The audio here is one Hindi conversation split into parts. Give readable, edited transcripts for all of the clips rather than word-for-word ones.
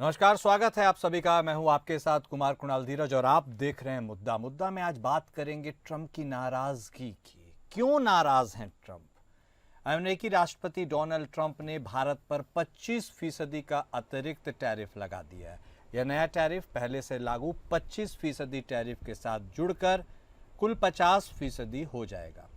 नमस्कार, स्वागत है आप सभी का। मैं हूं आपके साथ कुमार कुणाल धीरज और आप देख रहे हैं मुद्दा में आज बात करेंगे ट्रंप की नाराजगी की। क्यों नाराज हैं ट्रंप? अमेरिकी राष्ट्रपति डोनाल्ड ट्रंप ने भारत पर 25% का अतिरिक्त टैरिफ लगा दिया है। यह नया टैरिफ पहले से लागू 25% टैरिफ के साथ जुड़कर कुल 50% हो जाएगा।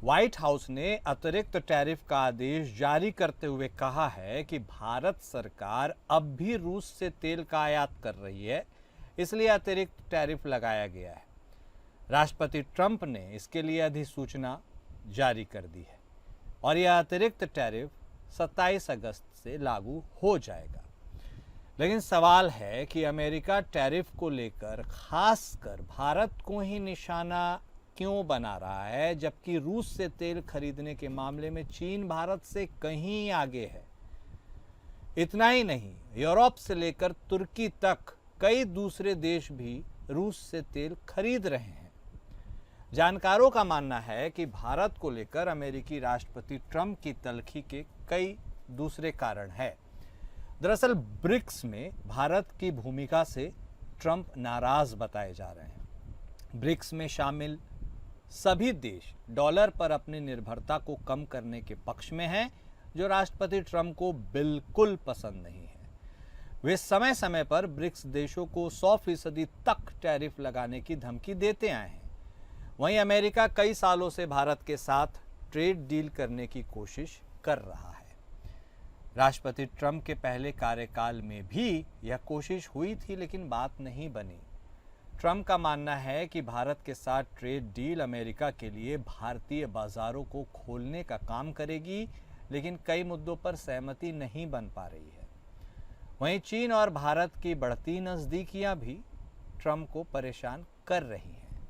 व्हाइट हाउस ने अतिरिक्त टैरिफ का आदेश जारी करते हुए कहा है कि भारत सरकार अब भी रूस से तेल का आयात कर रही है, इसलिए अतिरिक्त टैरिफ लगाया गया है। राष्ट्रपति ट्रंप ने इसके लिए अधिसूचना जारी कर दी है और यह अतिरिक्त टैरिफ 27 अगस्त से लागू हो जाएगा। लेकिन सवाल है कि अमेरिका टैरिफ को लेकर खासकर भारत को ही निशाना क्यों बना रहा है, जबकि रूस से तेल खरीदने के मामले में चीन भारत से कहीं आगे है। इतना ही नहीं, यूरोप से लेकर तुर्की तक कई दूसरे देश भी रूस से तेल खरीद रहे हैं। जानकारों का मानना है कि भारत को लेकर अमेरिकी राष्ट्रपति ट्रंप की तल्खी के कई दूसरे कारण है। दरअसल ब्रिक्स में भारत की भूमिका से ट्रंप नाराज बताए जा रहे हैं। ब्रिक्स में शामिल सभी देश डॉलर पर अपनी निर्भरता को कम करने के पक्ष में हैं, जो राष्ट्रपति ट्रंप को बिल्कुल पसंद नहीं है। वे समय समय पर ब्रिक्स देशों को 100% तक टैरिफ लगाने की धमकी देते आए हैं। वहीं अमेरिका कई सालों से भारत के साथ ट्रेड डील करने की कोशिश कर रहा है। राष्ट्रपति ट्रंप के पहले कार्यकाल में भी यह कोशिश हुई थी, लेकिन बात नहीं बनी। ट्रंप का मानना है कि भारत के साथ ट्रेड डील अमेरिका के लिए भारतीय बाजारों को खोलने का काम करेगी, लेकिन कई मुद्दों पर सहमति नहीं बन पा रही है। वहीं चीन और भारत की बढ़ती नज़दीकियां भी ट्रंप को परेशान कर रही हैं।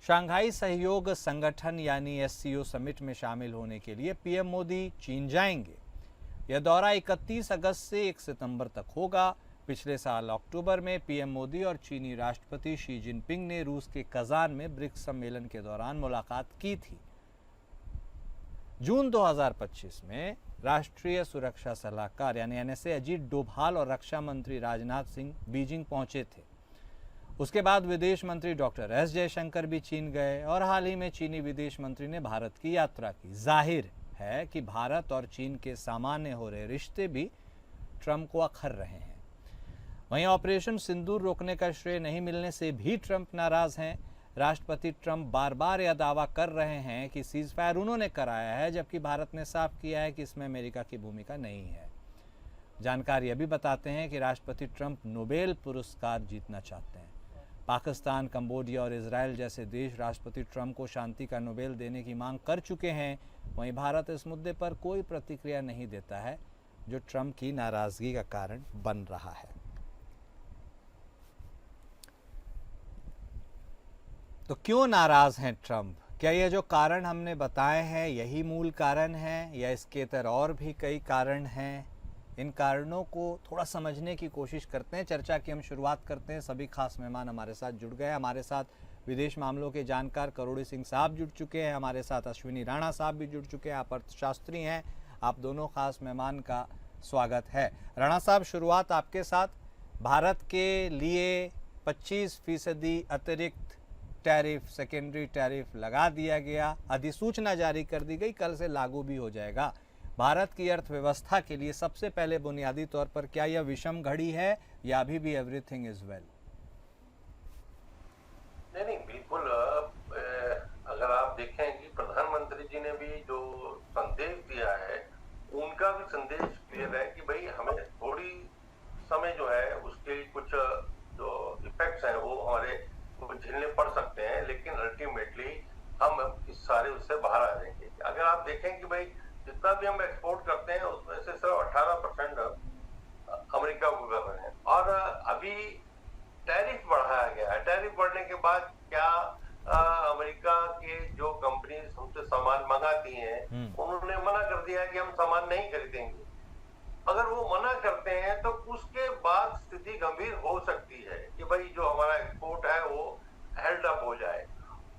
शंघाई सहयोग संगठन यानी SCO समिट में शामिल होने के लिए पीएम मोदी चीन जाएंगे। यह दौरा 31 अगस्त से 1 सितंबर तक होगा। पिछले साल अक्टूबर में पीएम मोदी और चीनी राष्ट्रपति शी जिनपिंग ने रूस के कजान में ब्रिक्स सम्मेलन के दौरान मुलाकात की थी। जून 2025 में राष्ट्रीय सुरक्षा सलाहकार यानी NSA अजीत डोभाल और रक्षा मंत्री राजनाथ सिंह बीजिंग पहुंचे थे। उसके बाद विदेश मंत्री डॉक्टर S जयशंकर भी चीन गए और हाल ही में चीनी विदेश मंत्री ने भारत की यात्रा की। जाहिर है कि भारत और चीन के सामान्य हो रहे रिश्ते भी ट्रंप को अखर रहे हैं। वहीं ऑपरेशन सिंदूर रोकने का श्रेय नहीं मिलने से भी ट्रंप नाराज हैं। राष्ट्रपति ट्रंप बार बार यह दावा कर रहे हैं कि सीजफायर उन्होंने कराया है, जबकि भारत ने साफ किया है कि इसमें अमेरिका की भूमिका नहीं है। जानकार यह भी बताते हैं कि राष्ट्रपति ट्रंप नोबेल पुरस्कार जीतना चाहते हैं। पाकिस्तान, कंबोडिया और इजराइल जैसे देश राष्ट्रपति ट्रंप को शांति का नोबेल देने की मांग कर चुके हैं। वहीं भारत इस मुद्दे पर कोई प्रतिक्रिया नहीं देता है, जो ट्रंप की नाराजगी का कारण बन रहा है। तो क्यों नाराज हैं ट्रंप? क्या यह जो कारण हमने बताए हैं यही मूल कारण है, या इसके तरह और भी कई कारण हैं? इन कारणों को थोड़ा समझने की कोशिश करते हैं। चर्चा की हम शुरुआत करते हैं। सभी खास मेहमान हमारे साथ जुड़ गए। हमारे साथ विदेश मामलों के जानकार करोड़ी सिंह साहब जुड़ चुके हैं। हमारे साथ अश्विनी राणा साहब भी जुड़ चुके हैं। आप अर्थशास्त्री हैं। आप दोनों खास मेहमान का स्वागत है। राणा साहब, शुरुआत आपके साथ। भारत के लिए 25% अतिरिक्त टैरिफ, सेकेंडरी टैरिफ लगा दिया गया, अधिसूचना जारी कर दी गई, कल से लागू भी हो जाएगा। भारत की अर्थव्यवस्था के लिए सबसे पहले बुनियादी तौर पर क्या यह विषम घड़ी है या अभी भी एवरीथिंग इज वेल? नहीं, बिल्कुल। अगर आप देखें कि प्रधानमंत्री जी ने भी जो संदेश दिया है, उनका भी संदेश क्लियर है कि भाई हमें थोड़ी समय जो है उसके कुछ जो इफेक्ट्स हैं वो हमारे झेलने पड़ सकते हैं, लेकिन अल्टीमेटली हम इस सारे उससे बाहर आ जाएंगे। अगर आप देखें कि भाई जितना भी हम एक्सपोर्ट करते हैं उसमें से सिर्फ 18% अमेरिका को कर रहे हैं, और अभी टैरिफ बढ़ाया गया है। टैरिफ बढ़ने के बाद क्या अमेरिका के जो कंपनीज हमसे सामान मंगाती हैं उन्होंने मना कर दिया कि हम सामान नहीं खरीदेंगे। अगर वो मना करते हैं तो उसके बाद स्थिति गंभीर हो सकती है कि भाई जो हमारा एक्सपोर्ट है वो हेल्ड अप हो जाए,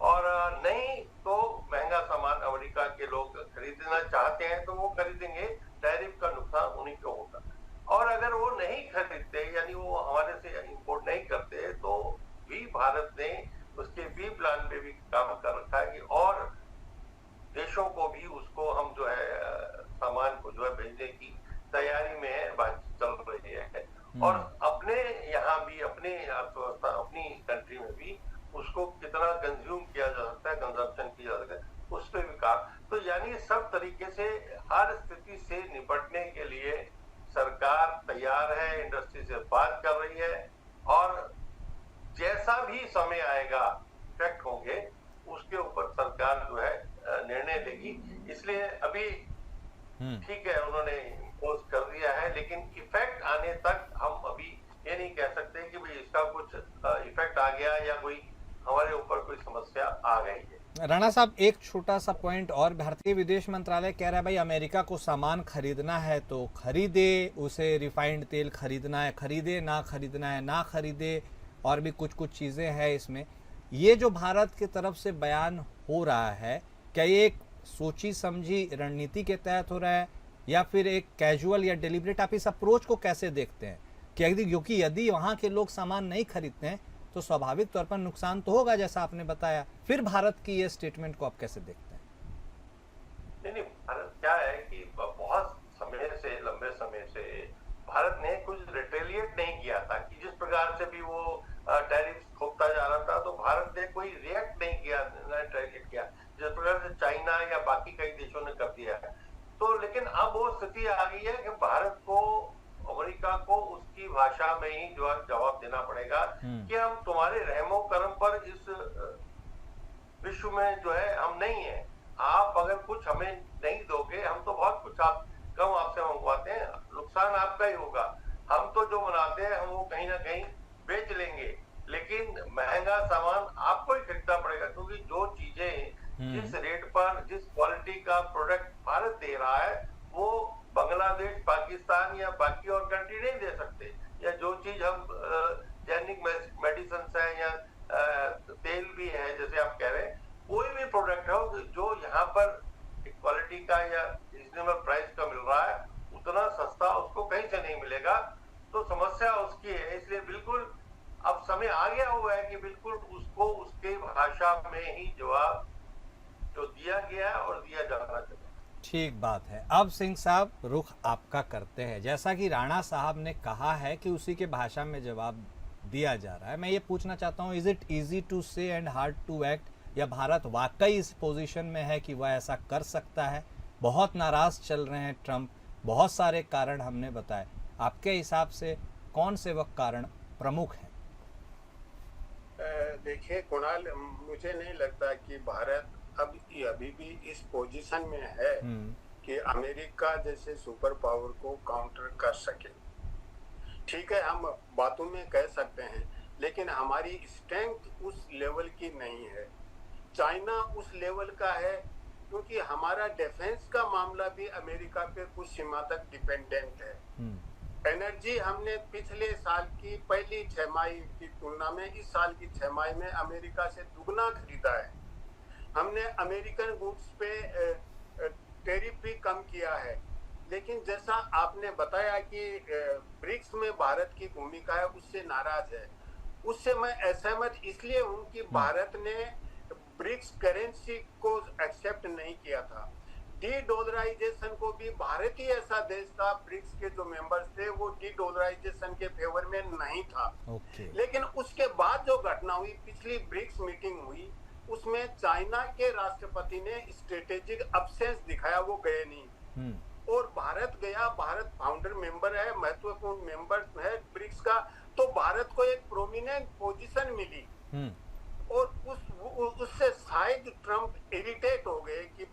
और नहीं तो महंगा सामान अमेरिका के लोग खरीदना चाहते हैं तो वो खरीदेंगे, टैरिफ का नुकसान उन्हीं को होगा। और अगर वो नहीं खरीदते काम कर रखा है कि और देशों को भी उसको हम जो है सामान को जो है भेजने की तैयारी में है, बातचीत चल रही है। और अपने यहाँ भी अपने अर्थव्यवस्था अपनी कंट्री में भी उसको कितना कंज्यूम किया जा सकता है, कंजम्पशन किया जा सकता है, उस पर भी काम। तो यानी सब तरीके से हर स्थिति से निपटने के लिए सरकार तैयार है, इंडस्ट्री से बात कर रही है, और जैसा भी समय आएगा, इफेक्ट होंगे, उसके ऊपर सरकार जो है निर्णय लेगी। इसलिए अभी ठीक है, उन्होंने इम्पोज कर दिया है, लेकिन इफेक्ट आने तक हम अभी ये नहीं कह सकते कि भाई इसका कुछ इफेक्ट आ गया या कोई हमारे ऊपर कोई समस्या आ गई है। राणा साहब, एक छोटा सा पॉइंट और, भारतीय विदेश मंत्रालय कह रहा है भाई अमेरिका को सामान खरीदना है तो खरीदे, उसे रिफाइंड तेल खरीदना है खरीदे, ना खरीदना है ना खरीदे, और भी कुछ कुछ चीज़ें हैं इसमें। ये जो भारत की तरफ से बयान हो रहा है, क्या ये एक सोची समझी रणनीति के तहत हो रहा है या फिर एक कैजुअल या डेलिब्रेट? आप इस अप्रोच को कैसे देखते हैं? क्योंकि यदि वहाँ के लोग सामान नहीं खरीदते हैं तो स्वाभाविक तौर पर नुकसान तो होगा, जैसा आपने बताया। फिर भारत की ये स्टेटमेंट को आप कैसे देखते हैं? नहीं, भारत क्या है कि बहुत समय से, लंबे समय से भारत ने कुछ रिटेलिएट नहीं किया था कि जिस प्रकार से भी वो टैरिफ थोपता जा रहा था, तो भारत ने कोई रिएक्ट नहीं किया, रिटेलिएट किया, जिस प्रकार से चाइना या बाकी कई देशों ने कर दिया है। तो लेकिन अब वो स्थिति आ गई है कि भारत को, अमेरिका को उसकी भाषा में ही जो जवाब देना पड़ेगा कि हम तुम्हारे रहमो करम पर इस विश्व में जो है हम नहीं है। आप अगर कुछ हमें नहीं दोगे, हम तो बहुत कुछ आप कम आपसे मंगवाते हैं, नुकसान आपका ही होगा। हम तो जो बनाते हैं हम वो कहीं ना कहीं बेच लेंगे, लेकिन महंगा सामान आपको ही खरीदना पड़ेगा, क्योंकि जो चीजें जिस रेट पर, जिस क्वालिटी का प्रोडक्ट भारत दे रहा है, वो बांग्लादेश, पाकिस्तान या बाकी और कंट्री नहीं दे सकते। या जो चीज हम जेनिक मेडिसिन है या तेल भी है, जैसे आप कह रहे हैं, कोई भी प्रोडक्ट हो जो यहाँ पर क्वालिटी का या रीजनेबल प्राइस का मिल रहा है, उतना सस्ता उसको कहीं से नहीं मिलेगा। तो समस्या उसकी है। इसलिए बिल्कुल अब समय आ गया हुआ है कि बिल्कुल उसको उसके भाषा में ही जवाब जो दिया गया है और दिया जाना चाहिए। ठीक बात है। अब सिंह साहब, रुख आपका करते हैं। जैसा कि राणा साहब ने कहा है कि उसी के भाषा में जवाब दिया जा रहा है, मैं ये पूछना चाहता हूँ, इज इट इजी टू से एंड हार्ड टू एक्ट, या भारत वाकई इस पोजीशन में है कि वह ऐसा कर सकता है? बहुत नाराज चल रहे हैं ट्रंप, बहुत सारे कारण हमने बताए। आपके हिसाब से कौन से वह कारण प्रमुख हैं? देखिए कुणाल, मुझे नहीं लगता कि भारत अभी भी इस पोजीशन में है कि अमेरिका जैसे सुपर पावर को काउंटर कर सके। ठीक है, हम बातों में कह सकते हैं, लेकिन हमारी स्ट्रेंथ उस लेवल की नहीं है। चाइना उस लेवल का है, क्योंकि हमारा डिफेंस का मामला भी अमेरिका पे कुछ सीमा तक डिपेंडेंट है। एनर्जी हमने पिछले साल की पहली छमाही की तुलना में इस साल की छमाही में अमेरिका से दुगना खरीदा है। हमने अमेरिकन गुड्स पे टैरिफ भी कम किया है। लेकिन जैसा आपने बताया कि ब्रिक्स में भारत की भूमिका है, उससे नाराज है। उससे मैं असहमत इसलिए हूँ कि भारत ने ब्रिक्स करेंसी को एक्सेप्ट नहीं किया था। डी डॉलराइजेशन को भी भारत ही ऐसा देश था, ब्रिक्स के जो मेंबर्स थे वो डी डॉलराइजेशन के फेवर में नहीं था। लेकिन उसके बाद जो घटना हुई, पिछली ब्रिक्स मीटिंग हुई, उसमें चाइना के राष्ट्रपति ने स्ट्रेटेजिक अब्सेंस दिखाया, वो गए नहीं और भारत गया। भारत फाउंडर मेंबर है, महत्वपूर्ण मेंबर है ब्रिक्स का, तो भारत को एक प्रोमिनेंट पोजीशन मिली। और उससे शायद ट्रंप इरिटेट हो गए कि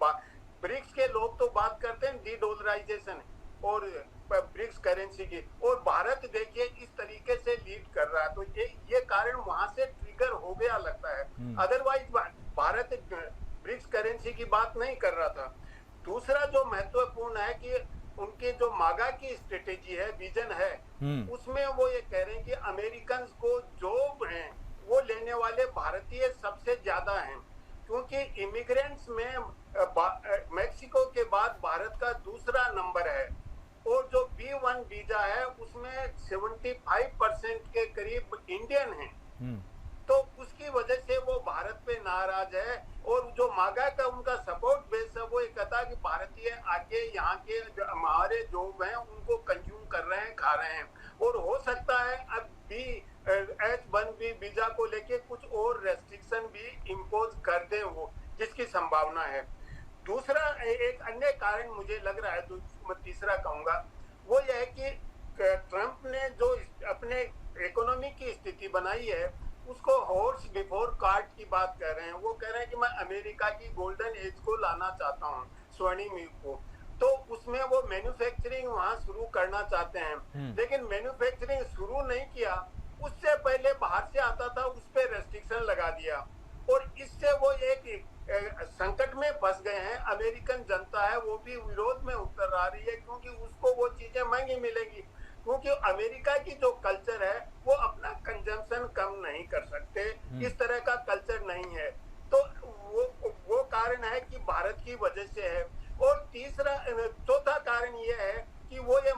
ब्रिक्स के लोग तो बात करते हैं डी डॉलराइजेशन और ब्रिक्स करेंसी की, और भारत देखिए इस तरीके से लीड कर रहा है, तो ये कारण वहां से ट्रिगर हो गया लगता है। अदरवाइज भारत ब्रिक्स करेंसी की बात नहीं कर रहा था। दूसरा जो महत्वपूर्ण है कि उनके जो मागा की स्ट्रेटेजी है, विजन है, उसमें वो ये कह रहे हैं कि अमेरिकन को जॉब हैं वो लेने वाले भारतीय सबसे ज्यादा हैं, क्योंकि इमिग्रेंट्स में मेक्सिको के बाद भारत का दूसरा नंबर है। और जो B1 वीजा है उसमें 75% के करीब इंडियन हैं। तो उसकी वजह से वो भारत पे नाराज है। और जो मागा का उनका सपोर्ट बेस है, वो ये कहता है कि भारतीय आके यहाँ के हमारे जो हैं उनको कंज्यूम कर रहे हैं, खा रहे हैं। और हो सकता है अब भी H1B वीजा को लेके कुछ और रेस्ट्रिक्शन भी इम्पोज कर दें वो, जिसकी संभावना है। दूसरा एक अन्य कारण मुझे लग रहा है, जो मैं तीसरा कहूंगा, वो यह है कि ट्रंप ने जो अपने इकोनॉमी की स्थिति बनाई है उसको हॉर्स बिफोर कार्ट की बात कर रहे हैं। वो कह रहे हैं कि मैं अमेरिका की गोल्डन एज को लाना चाहता हूँ, स्वर्णिम युग को। तो उसमें वो मैन्युफैक्चरिंग वहां शुरू करना चाहते हैं, लेकिन मैन्युफैक्चरिंग शुरू नहीं किया, उससे पहले बाहर से आता था उस पर रेस्ट्रिक्शन लगा दिया। और इससे वो एक संकट में फंस गए हैं। अमेरिकन जनता है वो भी विरोध में उतर आ रही है, क्योंकि उसको वो चीजें महंगी मिलेंगी। क्योंकि अमेरिका की जो कल्चर है वो अपना कंजम्पशन कम नहीं कर सकते, इस तरह का कल्चर नहीं है। तो वो कारण है कि भारत की वजह से है। और चौथा कारण ये है कि वो ये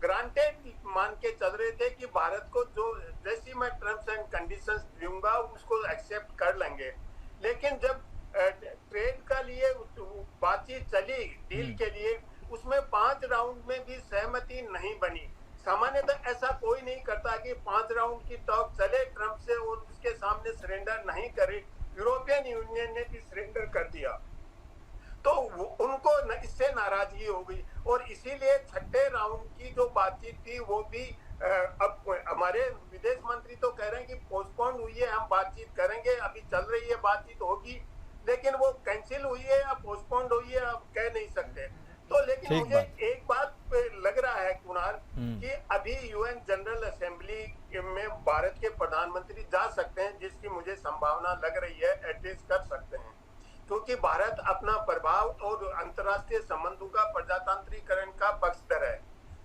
ग्रांटेड मान के चल रहे थे कि भारत को जो जैसी मैं टर्म्स एंड कंडीशंस दूंगा उसको एक्सेप्ट कर लेंगे। लेकिन जब ट्रेड का लिए बातचीत चली डील के लिए, उसमें 5 राउंड में भी सहमति नहीं बनी। सामान्यतः ऐसा कोई नहीं करता कि 5 राउंड की टॉक चले ट्रंप से और उसके सामने सरेंडर नहीं करे। यूरोपियन यूनियन ने भी सरेंडर कर दिया, तो उनको इससे नाराजगी हो गई। और इसीलिए छठे राउंड की जो बातचीत थी वो भी अब हमारे विदेश मंत्री तो कह रहे हैं कि पोस्टपोन हुई है, हम बातचीत करेंगे, अभी चल रही है, बातचीत होगी, लेकिन वो कैंसिल हुई है या पोस्टपोन हुई है अब कह नहीं सकते। तो लेकिन मुझे एक बात लग रहा है कुणाल कि अभी यूएन जनरल असेंबली में भारत के प्रधानमंत्री जा सकते हैं, जिसकी मुझे संभावना लग रही है, एड्रेस कर सकते हैं, क्योंकि भारत अपना प्रभाव और अंतर्राष्ट्रीय संबंधों का प्रजातांत्रिकरण का पक्षधर है।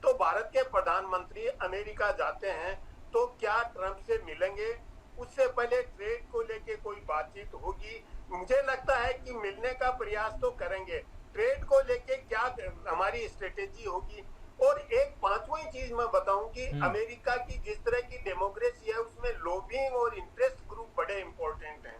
तो भारत के प्रधानमंत्री अमेरिका जाते हैं तो क्या ट्रंप से मिलेंगे? उससे पहले ट्रेड को लेके कोई बातचीत होगी? मुझे लगता है कि मिलने का प्रयास तो करेंगे। ट्रेड को लेके क्या हमारी स्ट्रेटेजी होगी? और एक पांचवी चीज मैं बताऊं कि अमेरिका की जिस तरह की डेमोक्रेसी है उसमें लॉबिंग और इंटरेस्ट ग्रुप बड़े इंपॉर्टेंट हैं।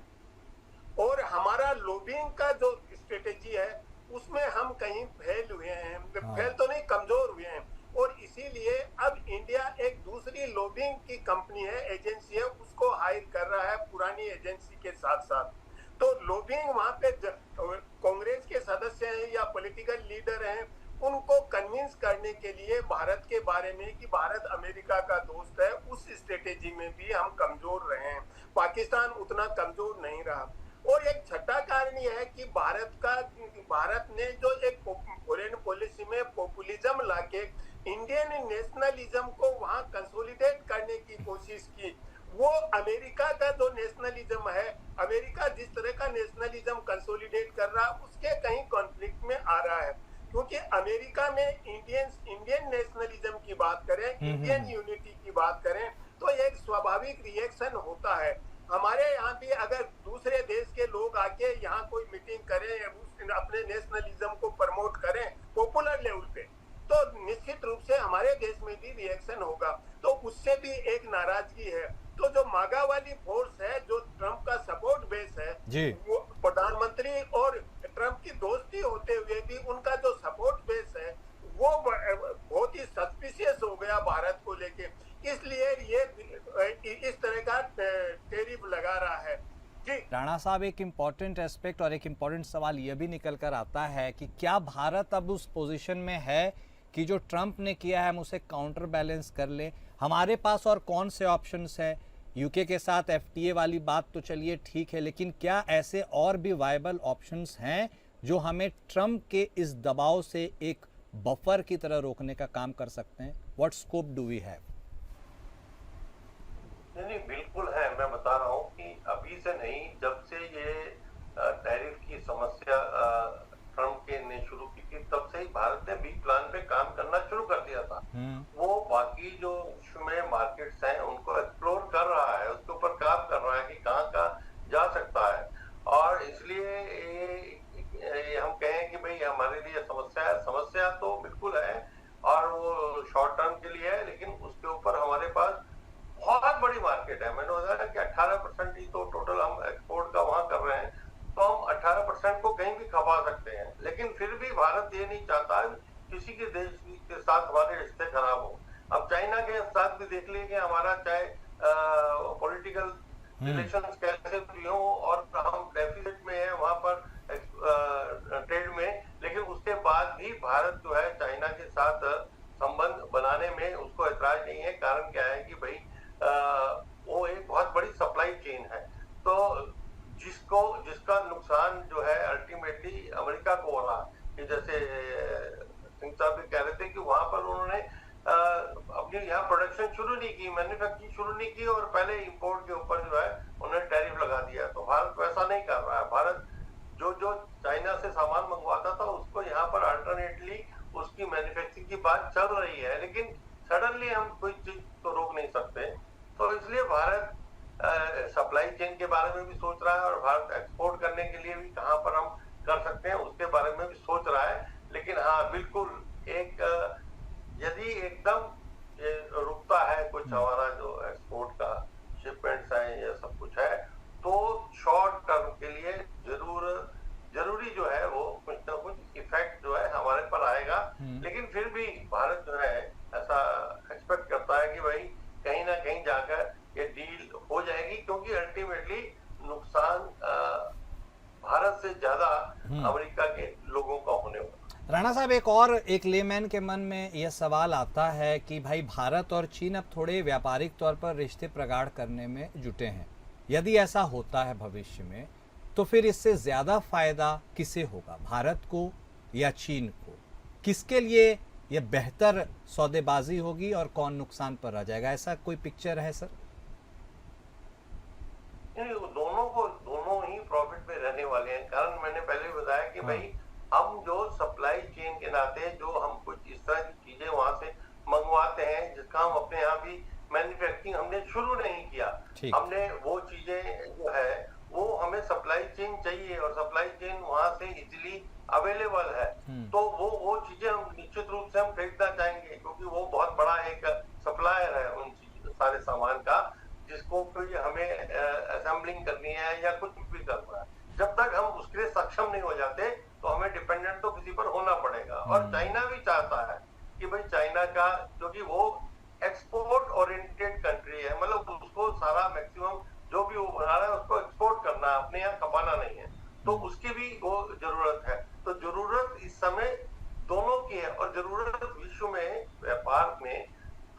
और हमारा लॉबिंग का जो स्ट्रेटेजी है उसमें हम कहीं फेल हुए हैं, फेल तो नहीं, कमजोर हुए हैं। और इसीलिए अब इंडिया एक दूसरी लॉबिंग की कंपनी है, एजेंसी है, उसको हायर कर रहा है पुरानी एजेंसी के साथ साथ। तो लॉबिंग वहां पे कांग्रेस के सदस्य हैं या पॉलिटिकल लीडर हैं, उनको कन्विंस करने के लिए भारत के बारे में कि भारत अमेरिका का दोस्त है, उस स्ट्रेटेजी में भी हम कमजोर रहे हैं। पाकिस्तान उतना कमजोर नहीं रहा। और एक छठा कारण यह है कि भारत ने जो एक फॉरेन पॉलिसी में पॉपुलिज्म लाके इंडियन नेशनलिज्म को वहां कंसोलिडेट करने की कोशिश की। वो अमेरिका का जो नेशनलिज्म है, अमेरिका जिस तरह का नेशनलिज्म कंसोलिडेट कर रहा है उसके कहीं कॉन्फ्लिक्ट में आ रहा है। क्योंकि अमेरिका में इंडियन नेशनलिज्म की बात करें, इंडियन यूनिटी की बात करें, तो एक स्वाभाविक रिएक्शन होता है। हमारे यहाँ भी अगर दूसरे देश के लोग आके यहाँ कोई मीटिंग करें, अपने नेशनलिज्म को प्रमोट करें पॉपुलर लेवल पे, तो निश्चित रूप से हमारे देश में भी रिएक्शन होगा। तो उससे भी एक नाराजगी है। तो जो मागा वाली फोर्स है, जो ट्रंप का सपोर्ट बेस है जी, वो प्रधानमंत्री और ट्रंप की दोस्ती होते हुए भी उनका जो सपोर्ट बेस है वो बहुत ही सस्पिशियस हो गया भारत को लेके। इसलिए ये इस तरह का टैरिफ लगा रहा है। जी राणा साहब, एक इम्पॉर्टेंट एस्पेक्ट और एक इम्पॉर्टेंट सवाल ये भी निकल कर आता है कि क्या भारत अब उस पोजीशन में है कि जो ट्रंप ने किया है हम उसे काउंटर बैलेंस कर ले? हमारे पास और कौन से ऑप्शंस है? यूके के साथ एफटीए वाली बात तो चलिए ठीक है, लेकिन क्या ऐसे और भी वायबल ऑप्शंस हैं जो हमें ट्रंप के इस दबाव से एक बफर की तरह रोकने का काम कर सकते हैं? What scope do we have? नहीं, बिल्कुल है। मैं बता रहा हूँ कि अभी से नहीं, जब से ये टैरिफ की समस्या ट्रंप के ने शुरू की थी, तब से ही भारत ने बी प्लान पे काम करना शुरू कर दिया था। वो बाकी जो विश्व में मार्केट्स हैं उनको एक्सप्लोर कर रहा है, उसके ऊपर काम कर रहा है कि कहाँ जा सकता है। और इसलिए हम कहें कि भाई हमारे लिए समस्या तो बिल्कुल है और वो शॉर्ट टर्म के लिए है, लेकिन उसके ऊपर हमारे पास बहुत बड़ी मार्केट है। मैंने बताया कि 18% उत्तराखंड को कहीं भी खपा सकते हैं, लेकिन फिर भी भारत ये नहीं चाहता किसी के देश के साथ हमारे रिश्ते खराब हो। अब चाइना के साथ भी देख लीजिए हमारा चाहे पॉलिटिकल रिलेशंस कैसे भी हो और हम डेफिसिट में है वहां पर ट्रेड में, लेकिन उसके बाद भी भारत जो है चाइना के साथ संबंध बनाने में उसको ऐतराज नहीं है। कारण क्या है कि भाई वो एक बहुत बड़ी सप्लाई चेन है, तो जिसका नुकसान जो है अल्टीमेटली अमेरिका को हो रहा है। कि जैसे सिंह साहब भी कह रहे थे कि वहां पर उन्होंने अपनी यहाँ प्रोडक्शन शुरू नहीं की, मैन्युफैक्चरिंग शुरू नहीं की और पहले इंपोर्ट के ऊपर जो है उन्होंने टैरिफ लगा दिया। तो भारत वैसा नहीं कर रहा है। भारत जो चाइना से सामान मंगवाता था उसको यहाँ पर अल्टरनेटली उसकी मैन्युफैक्चरिंग की बात चल रही है, लेकिन सडनली हम कोई चीज तो रोक नहीं सकते। तो इसलिए भारत सप्लाई चेन के बारे में भी सोच रहा है और भारत एक्सपोर्ट करने के लिए भी कहाँ पर हम कर सकते हैं उसके बारे में भी सोच रहा है। लेकिन हाँ बिल्कुल एक यदि एकदम ये रुकता है कुछ हमारा जो एक्सपोर्ट का शिपमेंट्स है ये सब कुछ है, तो शॉर्ट टर्म के लिए जरूरी जो है वो कुछ ना कुछ इफेक्ट जो है हमारे पर आएगा। लेकिन फिर भी भारत जो है ऐसा एक्सपेक्ट करता है कि भाई कहीं ना कहीं जाकर ये डील हो जाएगी, क्योंकि अल्टीमेटली नुकसान भारत से ज्यादा अमेरिका के लोगों का होने वाला। राणा साहब, एक लेमैन के मन में यह सवाल आता है कि भाई भारत और चीन अब थोड़े व्यापारिक तौर पर रिश्ते प्रगाढ़ करने में जुटे हैं। यदि ऐसा होता है भविष्य में तो फिर इससे ज्यादा फायदा किसे होगा, भारत को या चीन को? किसके लिए यह बेहतर सौदेबाजी होगी और कौन नुकसान पर रह जाएगा? ऐसा कोई पिक्चर है सर? दोनों ही प्रॉफिट में रहने वाले हैं। कारण मैंने पहले बताया कि भाई हम जो सप्लाई चेन के नाते जो हम कुछ इस तरह की चीजें वहां से मंगवाते हैं जिसका हम अपने यहाँ भी मैन्युफैक्चरिंग हमने शुरू नहीं किया, हमने वो चीजें जो है वो हमें सप्लाई चेन चाहिए और सप्लाई चेन वहां से इजीली अवेलेबल है, तो वो चीजें हम निश्चित रूप से हम खरीदना चाहेंगे, क्योंकि वो बहुत बड़ा एक सप्लायर है उन सारे सामान का जिसको कोई हमें असेंबलिंग करनी है या कुछ भी करना है। जब तक हम उसके लिए सक्षम नहीं हो जाते तो हमें डिपेंडेंट तो किसी पर होना पड़ेगा। और चाइना भी चाहता है कि भाई चाइना का, क्योंकि वो एक्सपोर्ट ओरिएंटेड कंट्री है, मतलब उसको सारा मैक्सिमम जो भी वो बना रहा है उसको एक्सपोर्ट करना है, अपने यहाँ खपाना नहीं है, तो उसकी भी वो जरूरत है। तो जरूरत इस समय दोनों की है और जरूरत विश्व में व्यापार में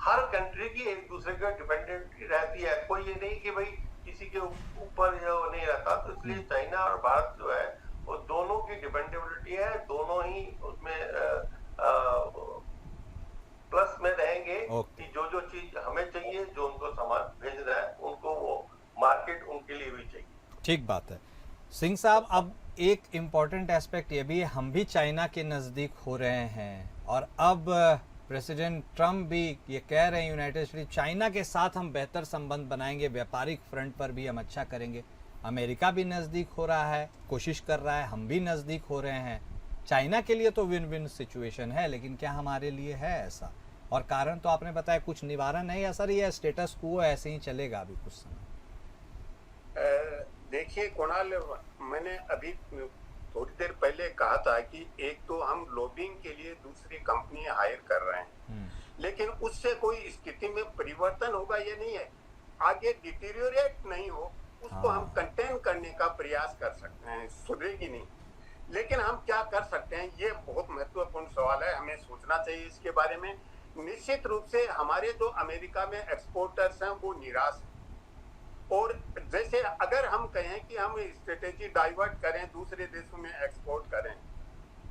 हर कंट्री की एक दूसरे के डिपेंडेंट रहती है। कोई ये नहीं कि भाई किसी के ऊपर नहीं रहता। तो इसलिए चाइना और भारत जो है वो दोनों की डिपेंडेबिलिटी है, दोनों ही उसमें प्लस में रहेंगे कि जो चीज हमें चाहिए, जो उनको सामान भेजना है उनको वो मार्केट उनके लिए भी चाहिए। ठीक बात है सिंह साहब। अब एक इम्पॉर्टेंट एस्पेक्ट ये भी है, हम भी चाइना के नज़दीक हो रहे हैं और अब प्रेसिडेंट ट्रम्प भी ये कह रहे हैं यूनाइटेड स्टेट्स चाइना के साथ हम बेहतर संबंध बनाएंगे, व्यापारिक फ्रंट पर भी हम अच्छा करेंगे। अमेरिका भी नज़दीक हो रहा है, कोशिश कर रहा है, हम भी नज़दीक हो रहे हैं। चाइना के लिए तो विन विन सिचुएशन है, लेकिन क्या हमारे लिए है ऐसा? और कारण तो आपने बताया कुछ निवारण है या सर ये स्टेटस क्वो ऐसे ही चलेगा अभी कुछ समय? देखिए कुणाल, मैंने अभी थोड़ी देर पहले कहा था कि एक तो हम लॉबिंग के लिए दूसरी कंपनी हायर कर रहे हैं, लेकिन उससे कोई स्थिति में परिवर्तन होगा ये नहीं है, आगे डिटेरियोरेट नहीं हो उसको हम कंटेन करने का प्रयास कर सकते हैं, सुधरेगी नहीं। लेकिन हम क्या कर सकते हैं, ये बहुत महत्वपूर्ण सवाल है, हमें सोचना चाहिए इसके बारे में। निश्चित रूप से हमारे जो अमेरिका में एक्सपोर्टर्स हैं वो निराश, और जैसे अगर हम कहें कि हम स्ट्रेटेजी डाइवर्ट करें, दूसरे देशों में एक्सपोर्ट करें,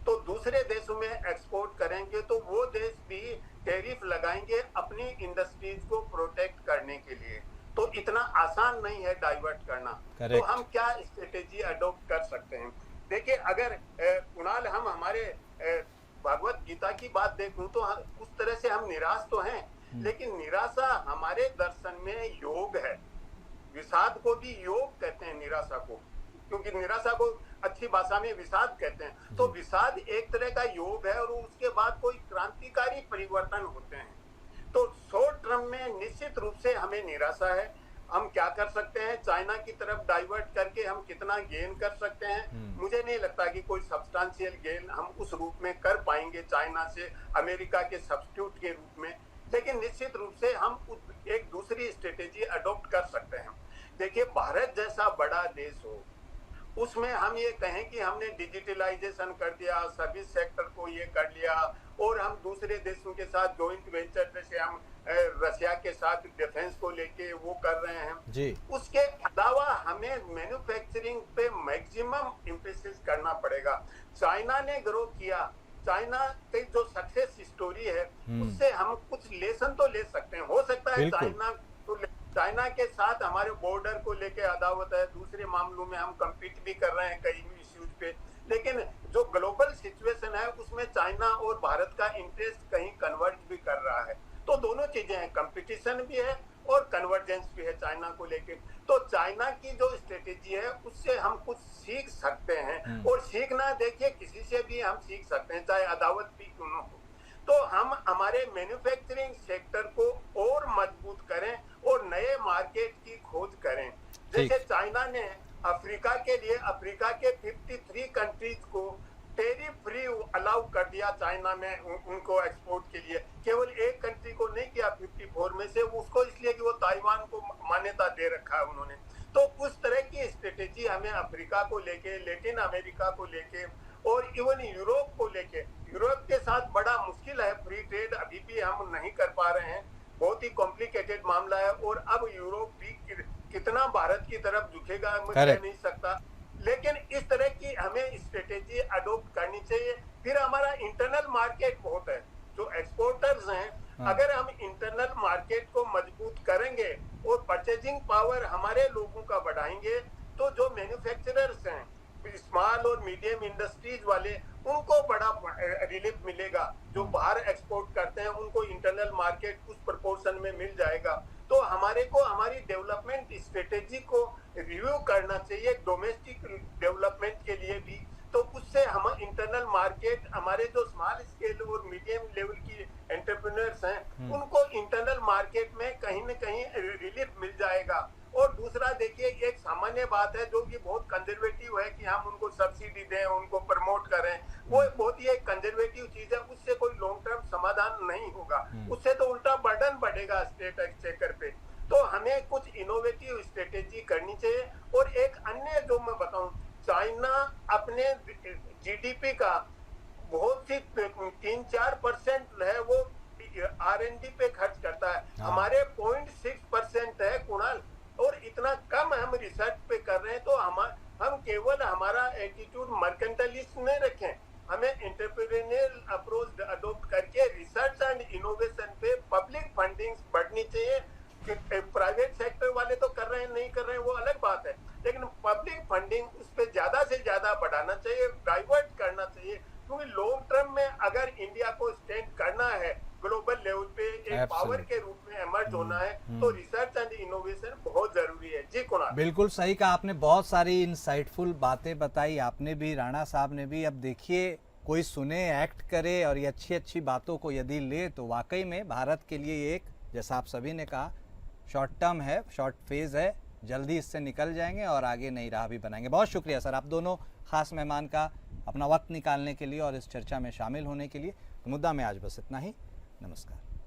तो दूसरे देशों में एक्सपोर्ट करेंगे तो वो देश भी टैरिफ लगाएंगे अपनी इंडस्ट्रीज को प्रोटेक्ट करने के लिए। तो इतना आसान नहीं है डाइवर्ट करना। तो हम क्या स्ट्रेटेजी अडॉप्ट कर सकते हैं? देखिए, अगर कुणाल हम हमारे भगवत गीता की बात देखूं तो उस तरह से हम निराश तो हैं, लेकिन निराशा हमारे दर्शन में योग है। विषाद को भी योग कहते हैं निराशा को, क्योंकि निराशा को अच्छी भाषा में विषाद कहते हैं। तो विषाद एक तरह का योग है और उसके बाद कोई क्रांतिकारी परिवर्तन होते हैं। तो शॉर्ट टर्म में निश्चित रूप से हमें निराशा है, हम क्या कर सकते हैं, चाइना की तरफ डाइवर्ट करके हम कितना गेन कर सकते हैं। मुझे नहीं लगता कि कोई सब्सटेंशियल गेन हम उस रूप में कर पाएंगे चाइना से, अमेरिका के सब्स्टिट्यूट के रूप में। लेकिन निश्चित रूप से हम एक दूसरी स्ट्रेटेजी अडॉप्ट कर सकते हैं। देखिए, भारत जैसा बड़ा देश हो, उसमें हम ये कहें कि हमने डिजिटलाइजेशन कर दिया, सर्विस सेक्टर को ये कर लिया, और हम दूसरे देशों के साथ जॉइंट वेंचर जैसे हम रशिया के साथ डिफेंस को लेके वो कर रहे हैं जी। उसके अलावा हमें मैन्युफैक्चरिंग पे मैक्सिमम एम्फेसिस करना पड़ेगा। चाइना ने ग्रो किया, चाइना की जो सक्सेस स्टोरी है उससे हम कुछ लेसन तो ले सकते हैं। हो सकता है चाइना के साथ हमारे बॉर्डर को लेके अदावत है, दूसरे मामलों में हम कम्पीट भी कर रहे हैं कई इश्यूज पे, लेकिन जो ग्लोबल सिचुएशन है उसमें चाइना और भारत का इंटरेस्ट कहीं कन्वर्ज भी कर रहा है। तो दोनों चीजें हैं, कंपटीशन भी है और कन्वर्जेंस भी है चाइना को लेके। तो चाइना की जो स्ट्रेटेजी है उससे हम कुछ सीख सकते हैं, और सीखना, देखिए, किसी से भी हम सीख सकते हैं, चाहे अदावत भी क्यों न हो। तो हम हमारे मैन्युफैक्चरिंग सेक्टर को और मजबूत करें और नए मार्केट की खोज करें। जैसे चाइना ने अफ्रीका के लिए, अफ्रीका के 53 कंट्रीज को टेरिफ फ्री अलाउ कर दिया चाइना में उनको एक्सपोर्ट के लिए। केवल एक कंट्री को नहीं किया 54 में से, उसको इसलिए कि वो ताइवान को मान्यता दे रखा है उन्होंने। तो उस तरह की स्ट्रेटेजी हमें अफ्रीका को लेके, लैटिन अमेरिका को लेके और इवन यूरोप को लेके, यूरोप के साथ बड़ा मुश्किल है, फ्री ट्रेड अभी भी हम नहीं कर पा रहे हैं, बहुत ही कॉम्प्लिकेटेड मामला है। और अब यूरोप भी कितना भारत की तरफ झुकेगा मैं कह नहीं सकता, लेकिन इस तरह की हमें स्ट्रेटेजी अडॉप्ट करनी चाहिए। फिर हमारा इंटरनल मार्केट बहुत है, जो एक्सपोर्टर्स हैं, अगर हम इंटरनल मार्केट को मजबूत करेंगे और परचेजिंग पावर हमारे लोगों का बढ़ाएंगे, तो जो मैन्युफैक्चरर्स हैं, स्मॉल और मीडियम इंडस्ट्रीज वाले, उनको बड़ा रिलीफ मिलेगा। जो बाहर एक्सपोर्ट करते हैं उनको इंटरनल मार्केट उस प्रोपोर्शन में मिल जाएगा। तो हमारे को हमारी डेवलपमेंट स्ट्रेटेजी को रिव्यू करना चाहिए डोमेस्टिक डेवलपमेंट के लिए भी। तो उससे हम इंटरनल मार्केट, हमारे जो स्मॉल स्केल और मीडियम लेवल की एंटरप्रेन्योर्स हैं, उनको इंटरनल मार्केट में कहीं न कहीं रिलीफ मिल जाएगा। और दूसरा, देखिए, एक सामान्य बात है जो कि बहुत कंजर्वेटिव है कि हम उनको सब्सिडी दें, उनको प्रमोट करें, वो बहुत ही एक कंजर्वेटिव चीज है, उससे कोई लॉन्ग टर्म समाधान नहीं होगा, उससे तो उल्टा बर्डन बढ़ेगा स्टेट एक्सचेकर पे। तो हमें कुछ इनोवेटिव स्ट्रेटेजी करनी चाहिए। और एक अन्य जो मैं बताऊं, चाइना अपने जीडीपी का बहुत सी 3-4% है वो R&D पे खर्च करता है, हमारे 0.6% है कुणाल, और इतना कम हम रिसर्च पे कर रहे हैं। तो हम केवल हमारा एटीट्यूड मर्केंटलिस्ट नहीं रखें, हमें एंटरप्रेन्योरियल अप्रोच अडॉप्ट करके रिसर्च एंड इनोवेशन पे पब्लिक फंडिंग बढ़नी चाहिए। प्राइवेट सेक्टर वाले तो कर रहे हैं, नहीं कर रहे हैं वो अलग बात है, लेकिन पब्लिक फंडिंग उस पे ज्यादा से ज्यादा बढ़ाना चाहिए, डाइवर्ट करना चाहिए। क्योंकि लॉन्ग टर्म में अगर इंडिया को स्टैंड करना है, ग्लोबल लेवल पे एक पावर के रूप में इमर्ज होना है, तो रिसर्च एंड इनोवेशन बहुत जरूरी है। जी कुणाल, बिल्कुल सही कहा आपने, बहुत सारी इंसाइटफुल बातें बताई आपने भी, राणा साहब ने भी। अब देखिए, कोई सुने, एक्ट करे और ये अच्छी अच्छी बातों को यदि ले, तो वाकई में भारत के लिए एक, जैसा आप सभी ने कहा, शॉर्ट टर्म है, शॉर्ट फेज है, जल्दी इससे निकल जाएंगे और आगे नई राह भी बनाएंगे। बहुत शुक्रिया सर, आप दोनों खास मेहमान का अपना वक्त निकालने के लिए और इस चर्चा में शामिल होने के लिए। तो मुद्दा में आज बस इतना ही। नमस्कार।